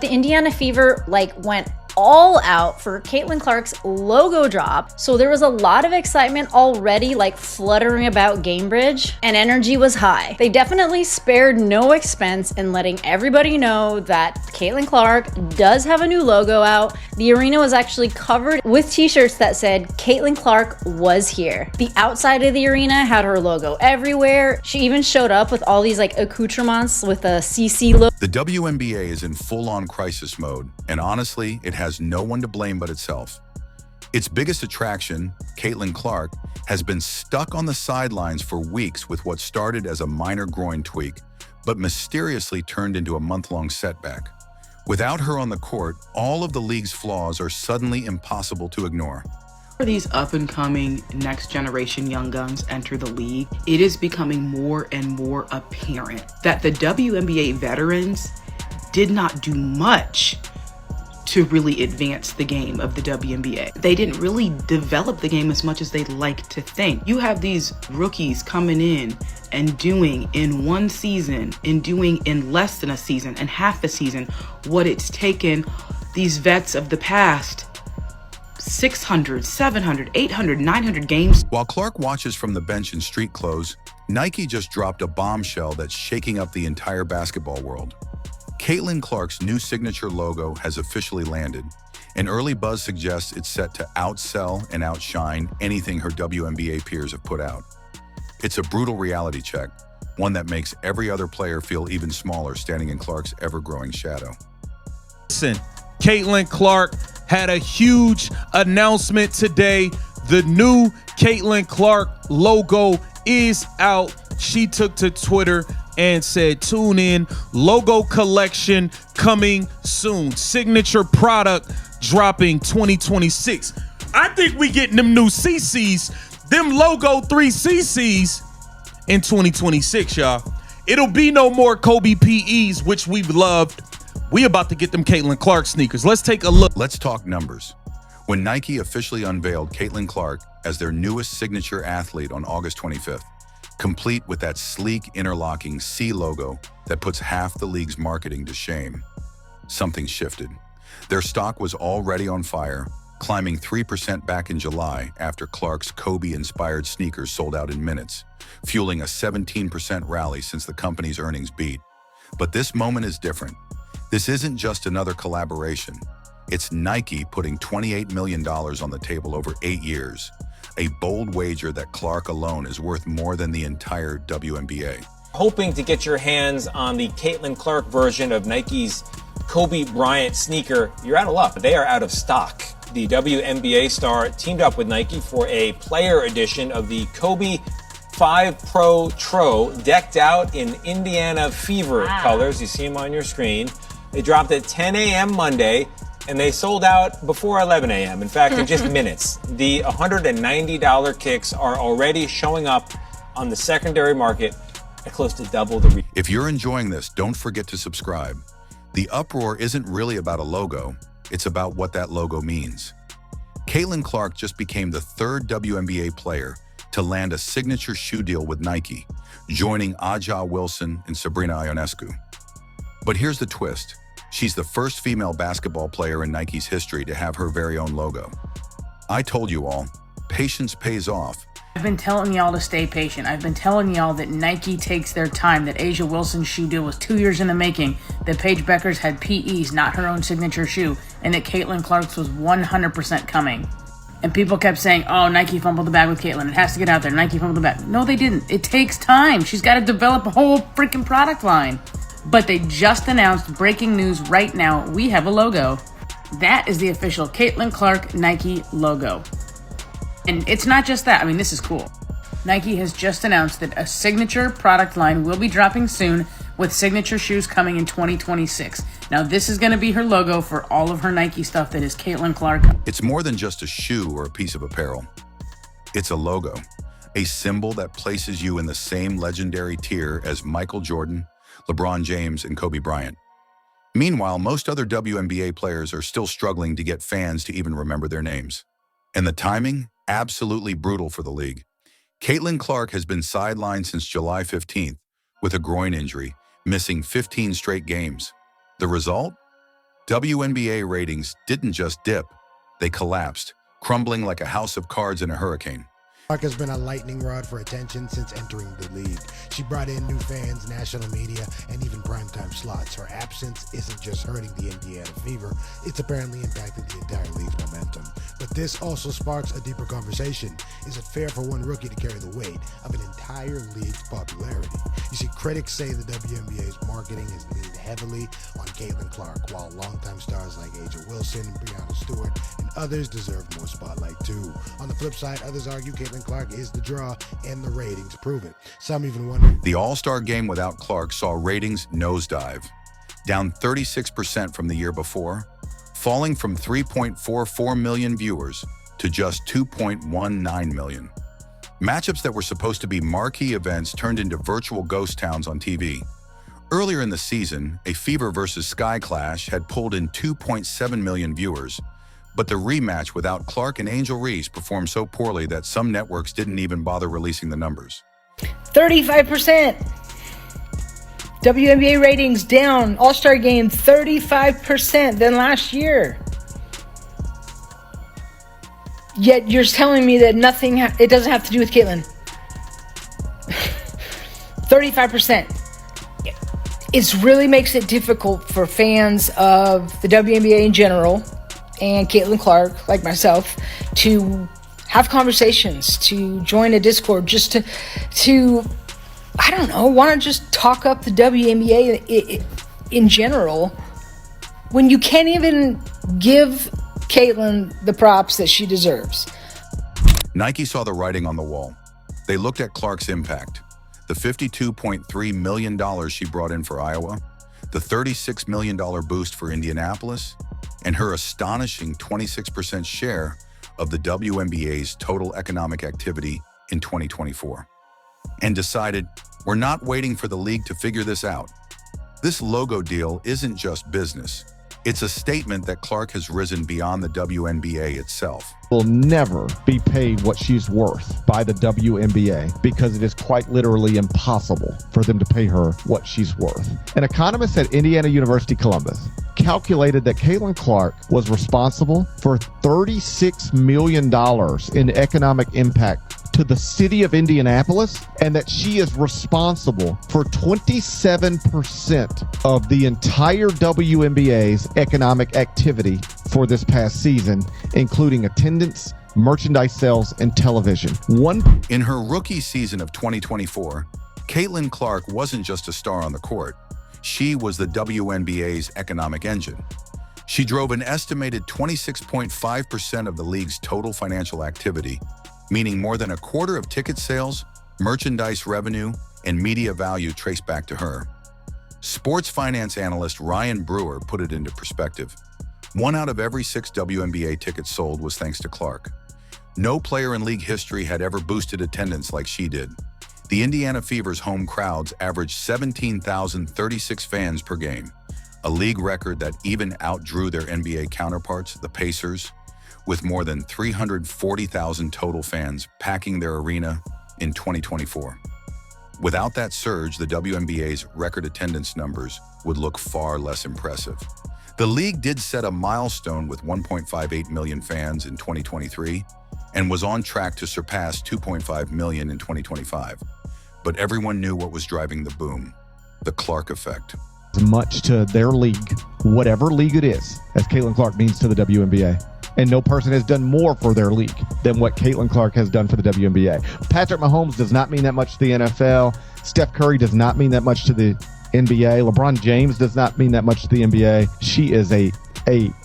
The Indiana Fever went all out for Caitlin Clark's logo drop, so there was a lot of excitement already fluttering about Gamebridge, and energy was high. They definitely spared no expense in letting everybody know that Caitlin Clark does have a new logo out. The arena was actually covered with t-shirts that said Caitlin Clark was here. The outside of the arena had her logo everywhere. She even showed up with all these accoutrements with a CC logo. The WNBA is in full-on crisis mode, and honestly, it has no one to blame but itself. Its biggest attraction, Caitlin Clark, has been stuck on the sidelines for weeks with what started as a minor groin tweak, but mysteriously turned into a month-long setback. Without her on the court, all of the league's flaws are suddenly impossible to ignore. For these up-and-coming next-generation young guns enter the league, it is becoming more and more apparent that the WNBA veterans did not do much to really advance the game of the WNBA. They didn't really develop the game as much as they'd like to think. You have these rookies coming in and doing in one season, and doing in less than a season and half a season what it's taken these vets of the past 600, 700, 800, 900 games. While Clark watches from the bench in street clothes, Nike just dropped a bombshell that's shaking up the entire basketball world. Caitlin Clark's new signature logo has officially landed, and early buzz suggests it's set to outsell and outshine anything her WNBA peers have put out. It's a brutal reality check, one that makes every other player feel even smaller standing in Clark's ever-growing shadow. Listen, Caitlin Clark had a huge announcement today. The new Caitlin Clark logo is out. She took to Twitter and said, tune in, logo collection coming soon. Signature product dropping 2026. I think we getting them new CCs, them logo 3 CCs in 2026, y'all. It'll be no more Kobe PEs, which we've loved. We about to get them Caitlin Clark sneakers. Let's take a look. Let's talk numbers. When Nike officially unveiled Caitlin Clark as their newest signature athlete on August 25th, complete with that sleek interlocking C logo that puts half the league's marketing to shame, something shifted. Their stock was already on fire, climbing 3% back in July after Clark's Kobe-inspired sneakers sold out in minutes, fueling a 17% rally since the company's earnings beat. But this moment is different. This isn't just another collaboration. It's Nike putting $28 million on the table over 8 years. A bold wager that Clark alone is worth more than the entire WNBA. Hoping to get your hands on the Caitlin Clark version of Nike's Kobe Bryant sneaker, you're out of luck. They are out of stock. The WNBA star teamed up with Nike for a player edition of the Kobe 5 Pro Tro, decked out in Indiana Fever colors. You see them on your screen. They dropped at 10 a.m. Monday, and they sold out before 11 a.m. In fact, in just minutes. The $190 kicks are already showing up on the secondary market at close to double the retail. If you're enjoying this, don't forget to subscribe. The uproar isn't really about a logo, it's about what that logo means. Caitlin Clark just became the third WNBA player to land a signature shoe deal with Nike, joining Aja Wilson and Sabrina Ionescu. But here's the twist. She's the first female basketball player in Nike's history to have her very own logo. I told you all, patience pays off. I've been telling y'all to stay patient. I've been telling y'all that Nike takes their time, that Aja Wilson's shoe deal was 2 years in the making, that Paige Beckers had PEs, not her own signature shoe, and that Caitlin Clark's was 100% coming. And people kept saying, oh, Nike fumbled the bag with Caitlin. It has to get out there. Nike fumbled the bag. No, they didn't. It takes time. She's got to develop a whole freaking product line. But they just announced, breaking news right now, we have a logo. That is the official Caitlin Clark Nike logo. And it's not just that. I mean, this is cool. Nike has just announced that a signature product line will be dropping soon, with signature shoes coming in 2026. Now, this is going to be her logo for all of her Nike stuff that is Caitlin Clark. It's more than just a shoe or a piece of apparel. It's a logo, a symbol that places you in the same legendary tier as Michael Jordan, LeBron James, and Kobe Bryant. Meanwhile, most other WNBA players are still struggling to get fans to even remember their names. And the timing? Absolutely brutal for the league. Caitlin Clark has been sidelined since July 15th with a groin injury, missing 15 straight games. The result? WNBA ratings didn't just dip, they collapsed, crumbling like a house of cards in a hurricane. Clark has been a lightning rod for attention since entering the league. She brought in new fans, national media, and even primetime slots. Her absence isn't just hurting the Indiana Fever, it's apparently impacted the entire league's momentum. But this also sparks a deeper conversation. Is it fair for one rookie to carry the weight of an entire league's popularity? You see, critics say the WNBA's marketing has leaned heavily on Caitlin Clark, while longtime stars like A'ja Wilson, Breanna Stewart, and others deserve more spotlight too. On the flip side, others argue Caitlin Clark is the draw, and the ratings prove it. Some even wonder. The All-Star game without Clark saw ratings nosedive, down 36% from the year before, falling from 3.44 million viewers to just 2.19 million. Matchups that were supposed to be marquee events turned into virtual ghost towns on TV. Earlier in the season, a Fever versus Sky clash had pulled in 2.7 million viewers, but the rematch without Clark and Angelreese performed so poorly that some networks didn't even bother releasing the numbers. 35%. WNBA ratings down. All-Star game 35% than last year. Yet you're telling me that it doesn't have to do with Caitlin. 35%. It really makes it difficult for fans of the WNBA in general and Caitlin Clark, like myself, to have conversations, to join a Discord, just to I don't know, want to just talk up the WNBA in general, when you can't even give Caitlin the props that she deserves. Nike saw the writing on the wall. They looked at Clark's impact, the $52.3 million she brought in for Iowa, the $36 million boost for Indianapolis, and her astonishing 26% share of the WNBA's total economic activity in 2024. And decided, we're not waiting for the league to figure this out. This logo deal isn't just business. It's a statement that Clark has risen beyond the WNBA itself. Will never be paid what she's worth by the WNBA because it is quite literally impossible for them to pay her what she's worth. An economist at Indiana University Columbus calculated that Caitlin Clark was responsible for $36 million in economic impact to the city of Indianapolis, and that she is responsible for 27% of the entire WNBA's economic activity for this past season, including attendance, merchandise sales, and television. In her rookie season of 2024, Caitlin Clark wasn't just a star on the court. She was the WNBA's economic engine. She drove an estimated 26.5% of the league's total financial activity, meaning more than a quarter of ticket sales, merchandise revenue, and media value traced back to her. Sports finance analyst Ryan Brewer put it into perspective. 1 out of every 6 WNBA tickets sold was thanks to Clark. No player in league history had ever boosted attendance like she did. The Indiana Fever's home crowds averaged 17,036 fans per game, a league record that even outdrew their NBA counterparts, the Pacers, with more than 340,000 total fans packing their arena in 2024. Without that surge, the WNBA's record attendance numbers would look far less impressive. The league did set a milestone with 1.58 million fans in 2023 and was on track to surpass 2.5 million in 2025. But everyone knew what was driving the boom: the Clark effect. Much to their league, whatever league it is, as Caitlin Clark means to the WNBA. And no person has done more for their league than what Caitlin Clark has done for the WNBA. Patrick Mahomes does not mean that much to the NFL. Steph Curry does not mean that much to the NBA. LeBron James does not mean that much to the NBA. She is a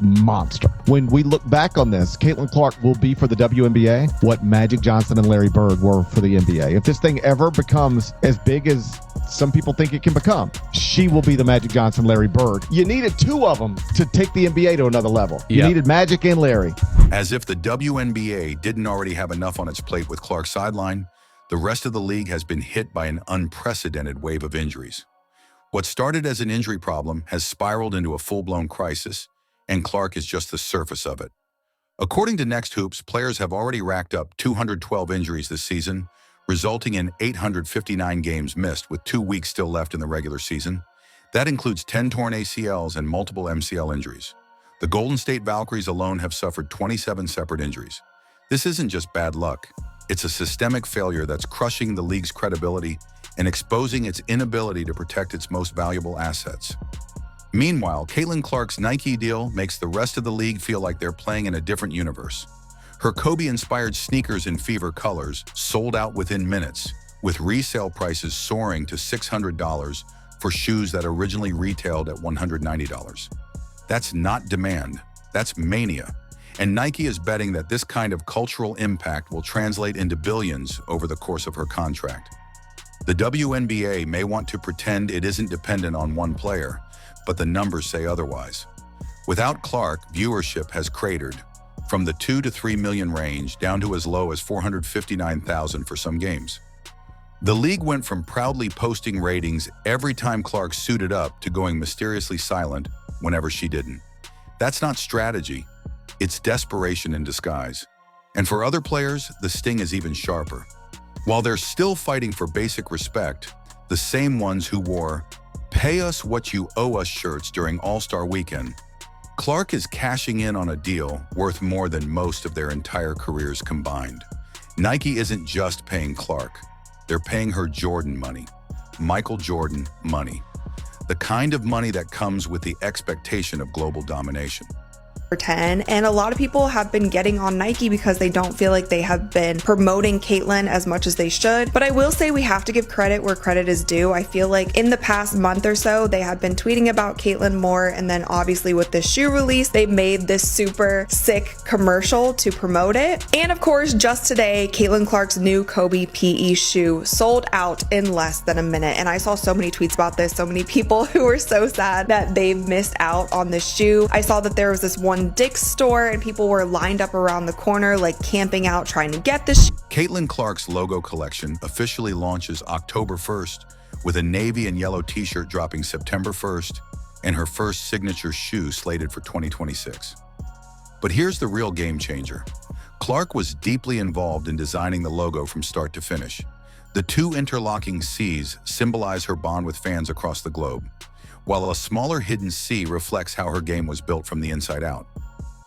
monster. When we look back on this, Caitlin Clark will be for the WNBA what Magic Johnson and Larry Bird were for the NBA. If this thing ever becomes as big as some people think it can become, she will be the Magic Johnson, Larry Bird. You needed 2 of them to take the NBA to another level. You needed Magic and Larry. As if the WNBA didn't already have enough on its plate with Clark's sideline, the rest of the league has been hit by an unprecedented wave of injuries. What started as an injury problem has spiraled into a full-blown crisis, and Clark is just the surface of it. According to Next Hoops, players have already racked up 212 injuries this season, resulting in 859 games missed with 2 weeks still left in the regular season. That includes 10 torn ACLs and multiple MCL injuries. The Golden State Valkyries alone have suffered 27 separate injuries. This isn't just bad luck. It's a systemic failure that's crushing the league's credibility and exposing its inability to protect its most valuable assets. Meanwhile, Caitlin Clark's Nike deal makes the rest of the league feel like they're playing in a different universe. Her Kobe-inspired sneakers in fever colors sold out within minutes, with resale prices soaring to $600 for shoes that originally retailed at $190. That's not demand, that's mania. And Nike is betting that this kind of cultural impact will translate into billions over the course of her contract. The WNBA may want to pretend it isn't dependent on one player, but the numbers say otherwise. Without Clark, viewership has cratered, from the 2 to 3 million range down to as low as 459,000 for some games. The league went from proudly posting ratings every time Clark suited up to going mysteriously silent whenever she didn't. That's not strategy, it's desperation in disguise. And for other players, the sting is even sharper. While they're still fighting for basic respect, the same ones who wore "Pay us what you owe us" shirts during All-Star Weekend, Clark is cashing in on a deal worth more than most of their entire careers combined. Nike isn't just paying Clark, they're paying her Jordan money, Michael Jordan money, the kind of money that comes with the expectation of global domination. 10, and a lot of people have been getting on Nike because they don't feel like they have been promoting Caitlin as much as they should. But I will say we have to give credit where credit is due. I feel like in the past month or so they have been tweeting about Caitlin more, and then obviously with this shoe release they made this super sick commercial to promote it. And of course, just today Caitlin Clark's new Kobe PE shoe sold out in less than a minute, and I saw so many tweets about this, so many people who were so sad that they've missed out on this shoe. I saw that there was this one Dick's store and people were lined up around the corner like camping out trying to get this. Caitlin Clark's logo collection officially launches October 1st, with a navy and yellow t-shirt dropping September 1st and her first signature shoe slated for 2026. But here's the real game changer. Clark was deeply involved in designing the logo from start to finish. The two interlocking C's symbolize her bond with fans across the globe, while a smaller hidden C reflects how her game was built from the inside out.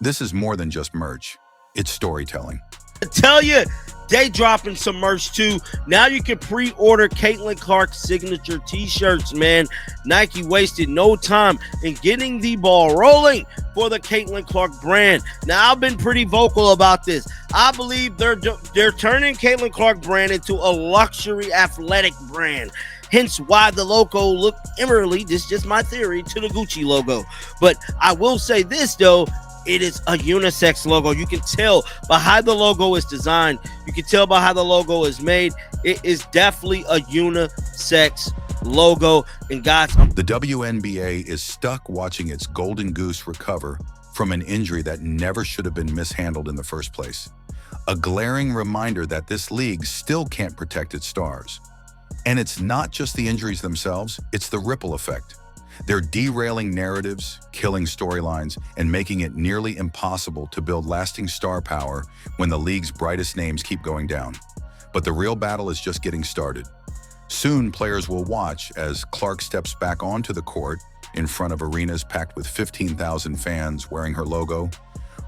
This is more than just merch, it's storytelling. I tell you, they dropping some merch too. Now you can pre-order Caitlin Clark signature t-shirts, man. Nike wasted no time in getting the ball rolling for the Caitlin Clark brand. Now I've been pretty vocal about this. I believe they're turning Caitlin Clark brand into a luxury athletic brand. Hence why the logo looked eerily, this is just my theory, to the Gucci logo. But I will say this though, it is a unisex logo. You can tell by how the logo is designed. You can tell by how the logo is made. It is definitely a unisex logo. And guys, the WNBA is stuck watching its golden goose recover from an injury that never should have been mishandled in the first place. A glaring reminder that this league still can't protect its stars. And it's not just the injuries themselves, it's the ripple effect. They're derailing narratives, killing storylines, and making it nearly impossible to build lasting star power when the league's brightest names keep going down. But the real battle is just getting started. Soon, players will watch as Clark steps back onto the court in front of arenas packed with 15,000 fans wearing her logo,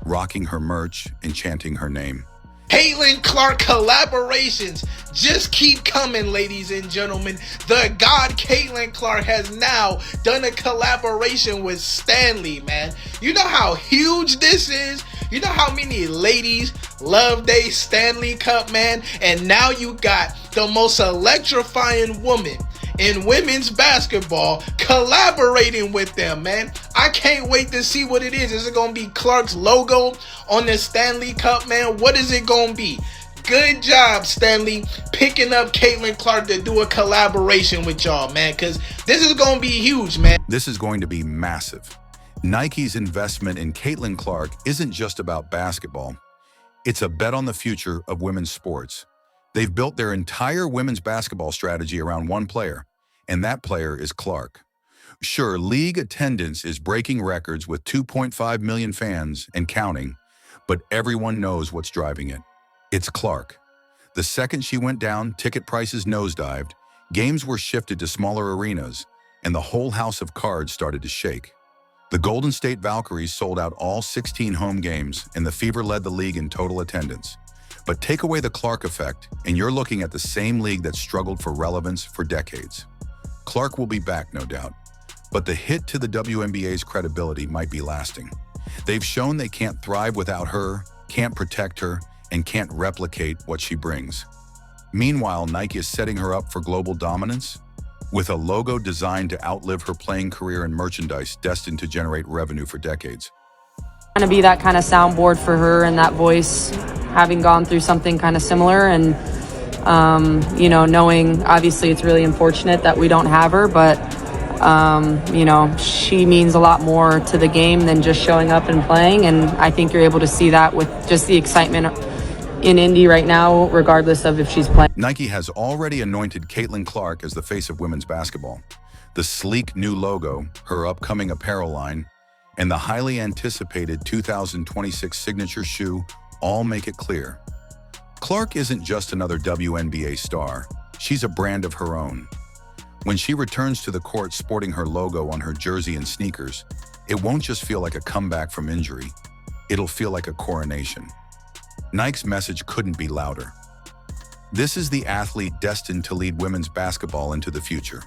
rocking her merch, and chanting her name. Caitlin Clark collaborations just keep coming, ladies and gentlemen. The God Caitlin Clark has now done a collaboration with Stanley, man. You know how huge this is? You know how many ladies love they Stanley Cup, man? And now you got the most electrifying woman in women's basketball collaborating with them, man. I can't wait to see what it is. Is it going to be Clark's logo on the Stanley Cup, man? What is it going to be? Good job, Stanley, picking up Caitlin Clark to do a collaboration with y'all, man, because this is going to be huge, man. This is going to be massive. Nike's investment in Caitlin Clark isn't just about basketball. It's a bet on the future of women's sports. They've built their entire women's basketball strategy around one player, and that player is Clark. Sure, league attendance is breaking records with 2.5 million fans and counting, but everyone knows what's driving it. It's Clark. The second she went down, ticket prices nosedived, games were shifted to smaller arenas, and the whole house of cards started to shake. The Golden State Valkyries sold out all 16 home games, and the Fever led the league in total attendance. But take away the Clark effect, and you're looking at the same league that struggled for relevance for decades. Clark will be back, no doubt, but the hit to the WNBA's credibility might be lasting. They've shown they can't thrive without her, can't protect her, and can't replicate what she brings. Meanwhile, Nike is setting her up for global dominance, with a logo designed to outlive her playing career and merchandise destined to generate revenue for decades. Trying to be that kind of soundboard for her and that voice, having gone through something kind of similar, and you know, knowing obviously it's really unfortunate that we don't have her, but you know, she means a lot more to the game than just showing up and playing, and I think you're able to see that with just the excitement in Indy right now, regardless of if she's playing. Nike has already anointed Caitlin Clark as the face of women's basketball. The sleek new logo, her upcoming apparel line, and the highly anticipated 2026 signature shoe all make it clear. Clark isn't just another WNBA star, she's a brand of her own. When she returns to the court sporting her logo on her jersey and sneakers, it won't just feel like a comeback from injury, it'll feel like a coronation. Nike's message couldn't be louder. This is the athlete destined to lead women's basketball into the future.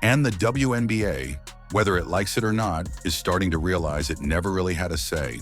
And the WNBA, whether it likes it or not, is starting to realize it never really had a say.